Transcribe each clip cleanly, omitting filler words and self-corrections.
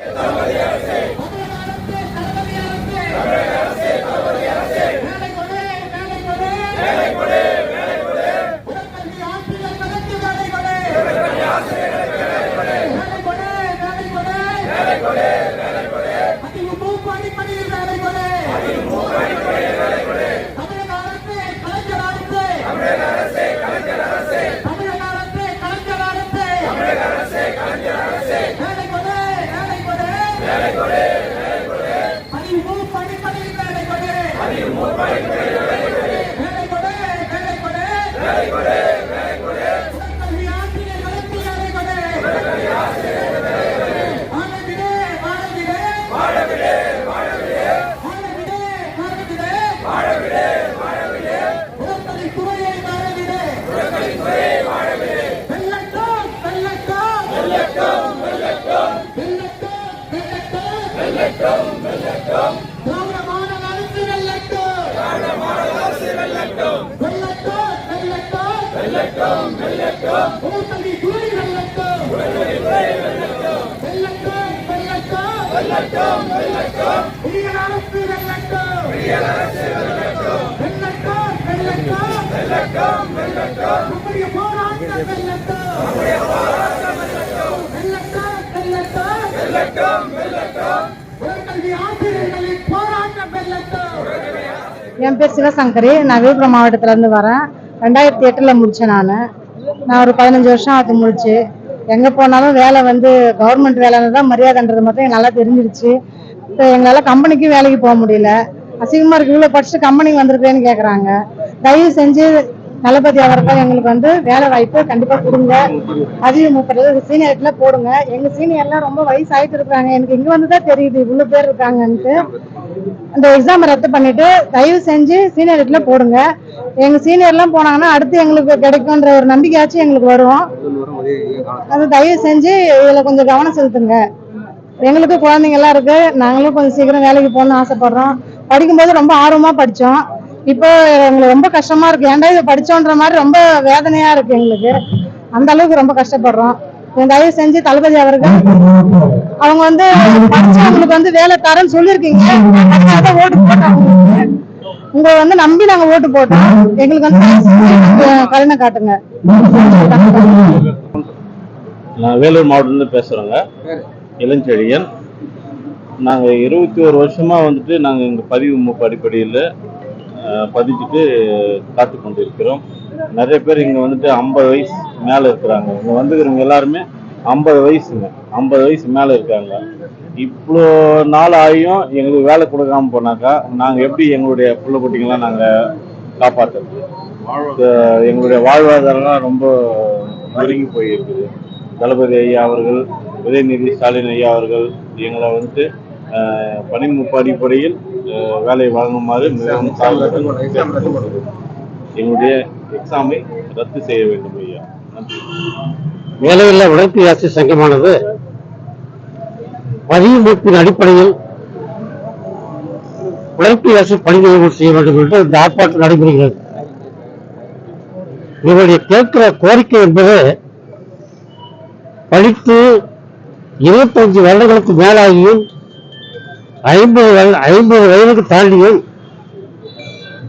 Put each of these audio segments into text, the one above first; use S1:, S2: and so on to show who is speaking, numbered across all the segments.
S1: என் பேர் சிவசங்கரி. நான் விழுப்புரம் மாவட்டத்துல இருந்து வரேன். 2008 முடிச்சேன். நான் ஒரு 15 வருஷம் அது முடிச்சு. எங்க போனாலும் வேலை கவர்மெண்ட் வேலைன்னு தான் மரியாதைன்றது மட்டும் நல்லா தெரிஞ்சிருச்சு. இப்போ எங்களால கம்பெனிக்கு வேலைக்கு போக முடியல. அசிங்கமா இருக்கு. இவ்வளவு படிச்சுட்டு கம்பெனிக்கு வந்திருக்கேன்னு கேக்குறாங்க. தயவு செஞ்சு தளபதி அவர்கள் எங்களுக்கு வேலை வாய்ப்பு கண்டிப்பா கொடுங்க. அதிகம் 30 சீனியர்ல போடுங்க. எங்க சீனியர்லாம் ரொம்ப வயசு ஆயிட்டு இருக்காங்க. எனக்கு இங்க வந்துதான் தெரியுது இவ்வளவு பேர் இருக்காங்கன்ட்டு. அந்த எக்ஸாம் ரத்து பண்ணிட்டு தயவு செஞ்சு சீனியர்ல போடுங்க. எங்க சீனியர் எல்லாம் போனாங்கன்னா அடுத்து எங்களுக்கு கிடைக்கும்ன்ற ஒரு நம்பிக்கையாச்சும் எங்களுக்கு வரும். அது தயவு செஞ்சு இதுல கொஞ்சம் கவனம் செலுத்துங்க. எங்களுக்கு குழந்தைங்க எல்லாம் இருக்கு. நாங்களும் கொஞ்சம் சீக்கிரம் வேலைக்கு போகணும்னு ஆசைப்படுறோம். படிக்கும்போது ரொம்ப ஆர்வமா படிச்சோம். இப்போ எங்களுக்கு ரொம்ப கஷ்டமா இருக்கு. ஏன்டா இதை படிச்சோன்ற மாதிரி ரொம்ப வேதனையா இருக்கு எங்களுக்கு. அந்த அளவுக்கு ரொம்ப கஷ்டப்படுறோம். தயவு செஞ்சு தளபதி அவர்கள் அவங்க படிச்சவங்களுக்கு வேலை தரேன்னு சொல்லியிருக்கீங்க. ஓட்டு போட்டோம். உங்க நம்பி நாங்க ஓட்டு போட்டோம். எங்களுக்கு கருணை காட்டுங்க.
S2: நான் வேலூர் மாவட்டத்துல பேசுறேங்க. இளஞ்செழியன். நாங்க 21 வருஷமா நாங்க இங்க பதிவு மூப்பு அடிப்படையில் பதிச்சுட்டு காத்து கொண்டு இருக்கிறோம். நிறைய பேர் இங்க 50 வயசு மேல இருக்கிறாங்க. இங்க வந்துக்கிறவங்க எல்லாருமே 50 வயசுங்க. 50 வயசு மேல இருக்காங்க. இவ்வளோ நாள் ஆகியும் எங்களுக்கு வேலை கொடுக்காம போனாக்கா நாங்க எப்படி எங்களுடைய புள்ள குட்டிங்கெல்லாம் நாங்க காப்பாற்றுறது? எங்களுடைய வாழ்வாதாரம்லாம் ரொம்ப நொறுங்கி போயிருக்குது. தளபதி ஐயா அவர்கள், உதயநிதி ஸ்டாலின் ஐயா அவர்கள் எங்களை பணிமூப்பு அடிப்படையில் வேலை வழங்குமாறு மிகவும் எங்களுடைய எக்ஸாமை ரத்து செய்ய வேண்டும் ஐயா.
S3: வேலையில்லா உழைப்பாளர் சங்கமானது பதிவுமூப்பின் அடிப்படையில் உழைப்பாளர் பணி நியமனம் செய்ய வேண்டும் என்று இந்த ஆர்ப்பாட்டம் நடைபெறுகிறது. இவருடைய கேட்கிற கோரிக்கை என்பது படித்து 25 வருடங்களுக்கு மேலாகியும் 50 வயதுக்கு தாண்டியும்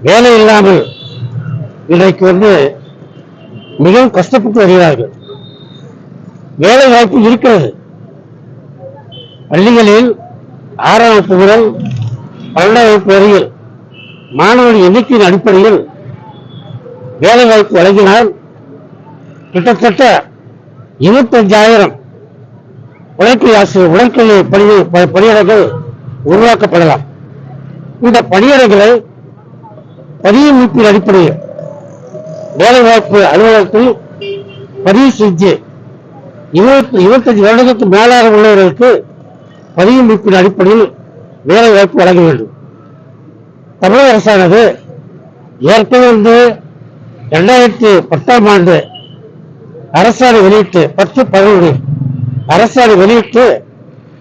S3: வேலை இல்லாமல் இன்றைக்கு மிகவும் கஷ்டப்பட்டு வருகிறார்கள். வேலை வாய்ப்பு இருக்கிறது. பள்ளிகளில் 6ஆம் வகுப்பு முதல் 12ஆம் வகுப்பு வரையில் மாணவர்கள் எண்ணிக்கையின் அடிப்படையில் வேலை வாய்ப்பு வழங்கினால் கிட்டத்தட்ட 25,000 உடற்கல்வி பணியிடங்கள் உருவாக்கப்படலாம். இந்த பணியிடங்களை பதிவு மீட்பின் அடிப்படையில் வேலைவாய்ப்பு அலுவலகத்தில் பதிவு செஞ்சு 25 வருடங்களுக்கு மேலாக உள்ளவர்களுக்கு பதிவு மீட்பின் அடிப்படையில் வேலை வாய்ப்பு வழங்க வேண்டும். தமிழக அரசானது ஏற்கனவே 2010ஆம் ஆண்டு அரசாணை வெளியிட்டு 10/11 அரசாணை வெளியிட்டு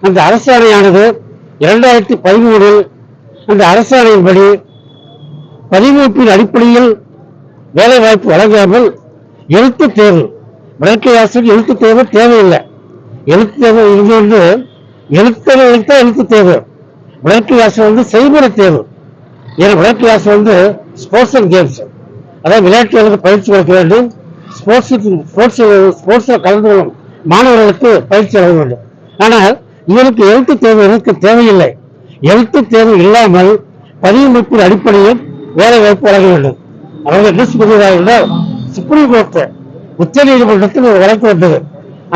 S3: அந்த அரசாணையானது 2013 அந்த அரசாணையின்படி பதிவுப்பின் அடிப்படையில் வேலை வாய்ப்பு வழங்காமல் எழுத்து தேர்வு, வழக்கை ஆசிரியர் எழுத்து தேர்வு தேவையில்லை. எழுத்து தேர்வு இருந்து எழுத்துறவங்களுக்கு தான் எழுத்து தேவை. விளையாட்டு கிளாஸ் வந்து செய்முறை தேவை. ஏன்னா விளையாட்டு கிளாஸ் வந்து ஸ்போர்ட்ஸ் அண்ட் கேம்ஸ், அதாவது விளையாட்டுகளுக்கு பயிற்சி கொடுக்க வேண்டும். ஸ்போர்ட்ஸ்ல கலந்து கொள்ளும் மாணவர்களுக்கு பயிற்சி வழங்க வேண்டும். ஆனால் இவருக்கு எழுத்து தேவை எனக்கு தேவையில்லை. எழுத்து தேவை இல்லாமல் பதிவமைப்பின் அடிப்படையில் வேலை வாய்ப்பு வழங்க வேண்டும். அவர்கள் என்ன சொல்கிறார்கள், சுப்ரீம் கோர்ட் உச்ச நீதிமன்றத்தில் ஒரு வழக்கு வந்தது.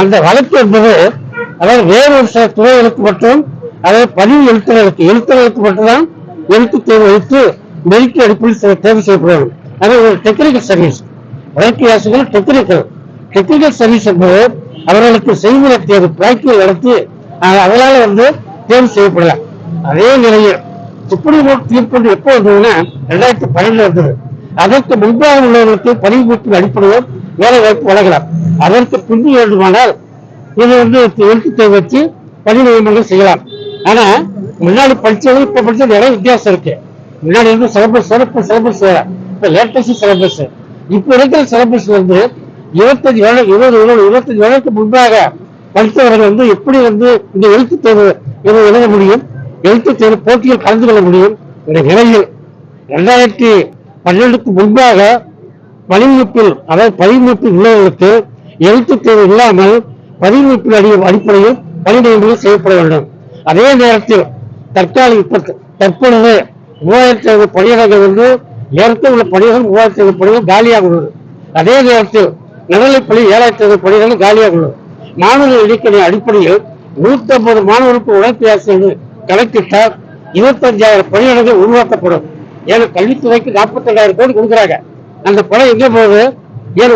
S3: அந்த வழக்கு என்பது அதாவது வேறொரு சில துறைகளுக்கு மட்டும், அதாவது பதிவு எழுத்துறவுக்கு மட்டும்தான் எழுத்து தேர்வு வைத்து மெரிட் அடிப்படையில் தேர்வு செய்யப்படும். அது ஒரு டெக்னிக்கல் சர்வீஸ். வழக்கு ஆசிரியர் டெக்னிக்கல் சர்வீஸ் என்பது அவர்களுக்கு செய்முறை தேர்வு பிராக்டிகல் நடத்தி அவங்களால வந்து தேர்வு செய்யப்படலாம். அதே நிலையில் சுப்ரீம் கோர்ட் தீர்ப்பு எப்போ வந்ததுன்னா 2012 வந்தது. அதற்கு முன்பாக உள்ளவர்களுக்கு பதிவு அடிப்படையில் வேலை வாய்ப்பு வழங்கலாம். அதற்கு பின்பு வேண்டுமானால் இது வந்து எழுத்து தேர்வு வச்சு பதிவு நியமனங்கள் செய்யலாம். ஆனா முன்னாடி படிச்சது இப்ப படிச்சது நிறைய வித்தியாசம் இருக்கு. முன்னாடி வந்து சிலபஸ் செய்யலாம். இப்ப லேட்டஸ்ட் சிலபஸ், இப்ப இருக்கிற சிலபஸ் வந்து 25 வருடத்துக்கு முன்பாக படித்தவர்கள் வந்து எப்படி வந்து இந்த எழுத்து தேர்வு எழுத முடியும், எழுத்து தேர்வு போட்டியில் கலந்து கொள்ள முடியும். இந்த நிலையில் 2012க்கு முன்பாக பதிவுப்பில் உள்ளவர்களுக்கு எழுத்து தேர்வு இல்லாமல் பதிவுப்பின் அடிப்படையில் பணி நியமனம் செய்யப்பட வேண்டும். அதே நேரத்தில் தற்பொழுது 3000 பணியிடங்கள் வந்து ஏற்கனவே உள்ள பணியிடங்கள் 3000 பணிகள் காலியாக உள்ளது. அதே நேரத்தில் நடுநிலைப்பள்ளி 7000 பணிகளும் காலியாக உள்ளது. மாணவர்கள் எண்ணிக்கை அடிப்படையில் 150 மாணவர்களுக்கு உழைப்பு ஆசிரியர்கள் கணக்கிட்டால் 25,000 பணியிடங்கள் உருவாக்கப்படும். ஏன்னா கல்வித்துறைக்கு 42,000 கோடி கொடுக்குறாங்க. அந்த பணம் எங்க போகுது? ஏன்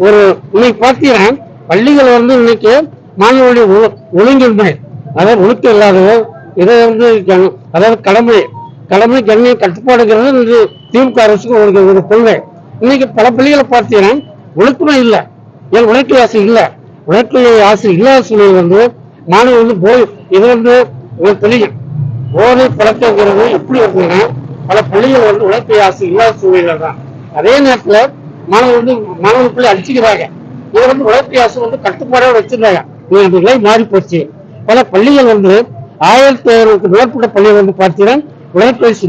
S3: ஒரு இன்னைக்கு பார்த்தீங்கன்னா பள்ளிகள் வந்து இன்னைக்கு மாணவர்களுடைய ஒழுங்கின்மை, அதாவது ஒழுக்கம் இல்லாதது, இதை வந்து அதாவது கடமை கண்ணிய கட்டுப்பாடுங்கிறது திமுக அரசுக்கு ஒரு கொள்கை. இன்னைக்கு பல பள்ளிகளை பார்த்தீங்கன்னா ஒழுக்கமே இல்லை. ஏன் உழைப்பு ஆசை இல்லை. உழைப்பு ஆசை இல்லாத சூழல் வந்து மாணவர்கள் வந்து இது வந்து தெரியும். போதை பழக்கங்கிறது எப்படி இருக்குன்னா பல பள்ளிகள் வந்து உழைப்பு ஆசை இல்லாத சூழ்நிலை தான். அதே நேரத்தில் மாணவர்களுக்குள்ள அடிச்சுக்கிறாங்க. இதை வந்து உழைப்பு ஆசை வந்து கட்டுப்பாடோட வச்சிருந்தாங்க. நிலை மாறி போச்சு. பல பள்ளிகள் வந்து 1500க்கு மேற்பட்ட பள்ளிகள் வந்து பார்த்தீங்கன்னா உழைப்பு